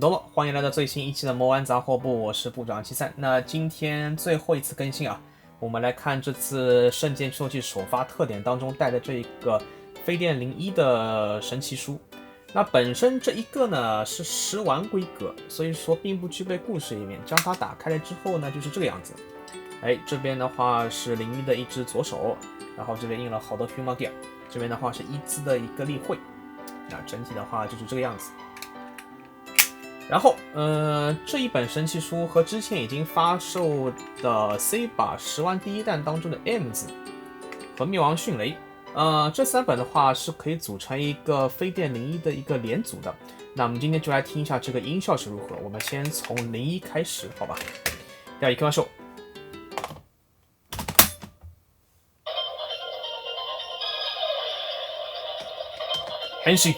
多么，欢迎来到最新一期的魔玩杂货部，我是部长73。那今天最后一次更新啊，我们来看这次圣剑受器首发特点当中带的这一个飞电01的神奇书。那本身这一个呢是10玩规格，所以说并不具备故事一面。将它打开了之后呢，就是这个样子。这边的话是01的一只左手，然后这边印了好多 Human Gear， 这边的话是伊兹的一个例会。那整体的话就是这个样子。然后，这一本神奇书和之前已经发售的 C 把10万第一弹当中的 M 字和灭亡迅雷，这3本的话是可以组成一个飞电01的一个连组的。那我们今天就来听一下这个音效是如何。我们先从01开始，好吧？では行きましょう。変身。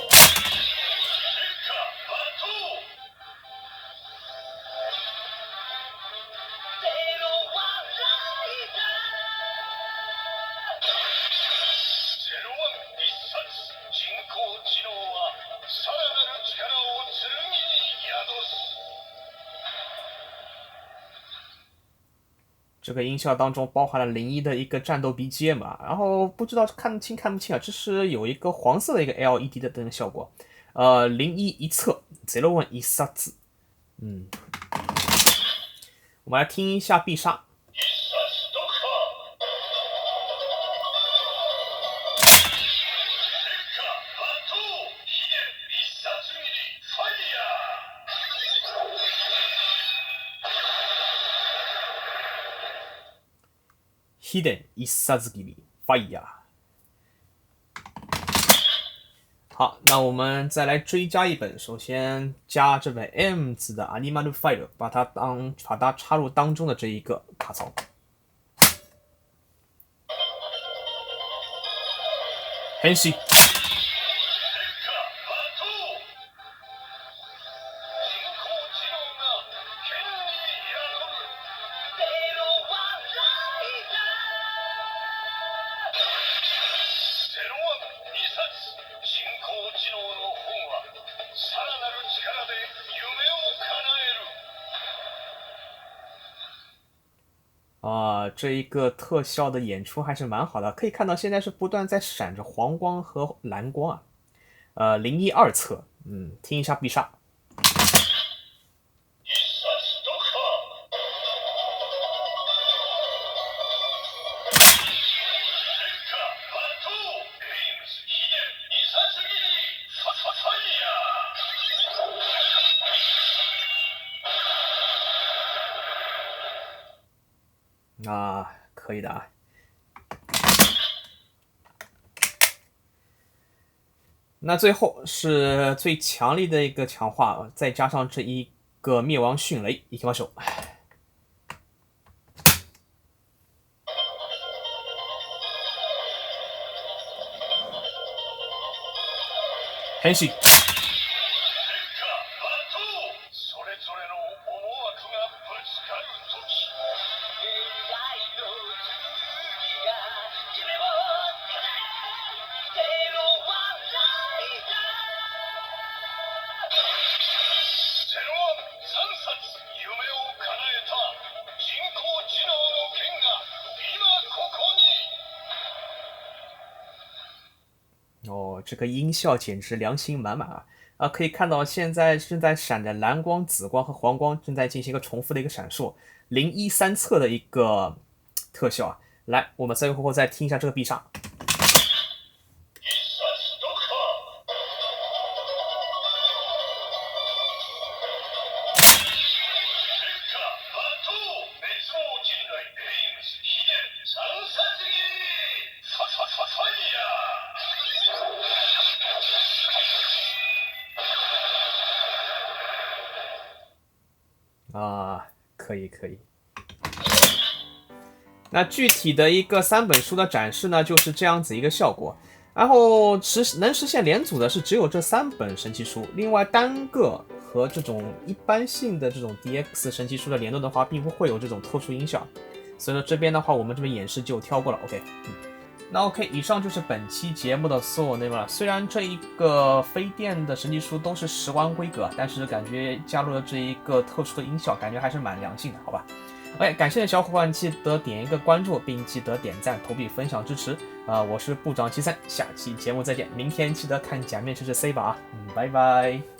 这个音效当中包含了01的一个战斗 BGM 然后不知道看得清看不清啊，这是有一个黄色的一个 LED 的灯效果。01一册01一冊。我们来听一下必杀。秘伝一冊斬り Fire。 好，那我们再来追加一本，首先加这本 M 字的 Animal Fire， 把它插入当中的这一个卡槽。変身。这一个特效的演出还是蛮好的，可以看到现在是不断在闪着黄光和蓝光啊。01二册，听一下必杀。可以的啊。那最后是最强力的一个强化，再加上这一个灭亡迅雷，行きましょう。変身。这个音效简直良心满满啊！可以看到现在正在闪着蓝光、紫光和黄光，正在进行一个重复的一个闪烁。01三册的一个特效啊！来，我们最后再听一下这个必杀。可以。那具体的一个3本书的展示呢，就是这样子一个效果。然后能实现连组的是只有这3本神奇书，另外单个和这种一般性的这种 DX 神奇书的联动的话，并不会有这种特殊音效。所以说这边的话，我们这边演示就跳过了。OK，那 OK， 以上就是本期节目的所有内容了。虽然这一个飞电的神奇书都是10万规格，但是感觉加入了这一个特殊的音效，感觉还是蛮良性的，好吧？OK， 感谢的小伙伴记得点一个关注，并记得点赞、投币、分享支持。我是部长73，下期节目再见。明天记得看假面骑士 C 吧，拜拜。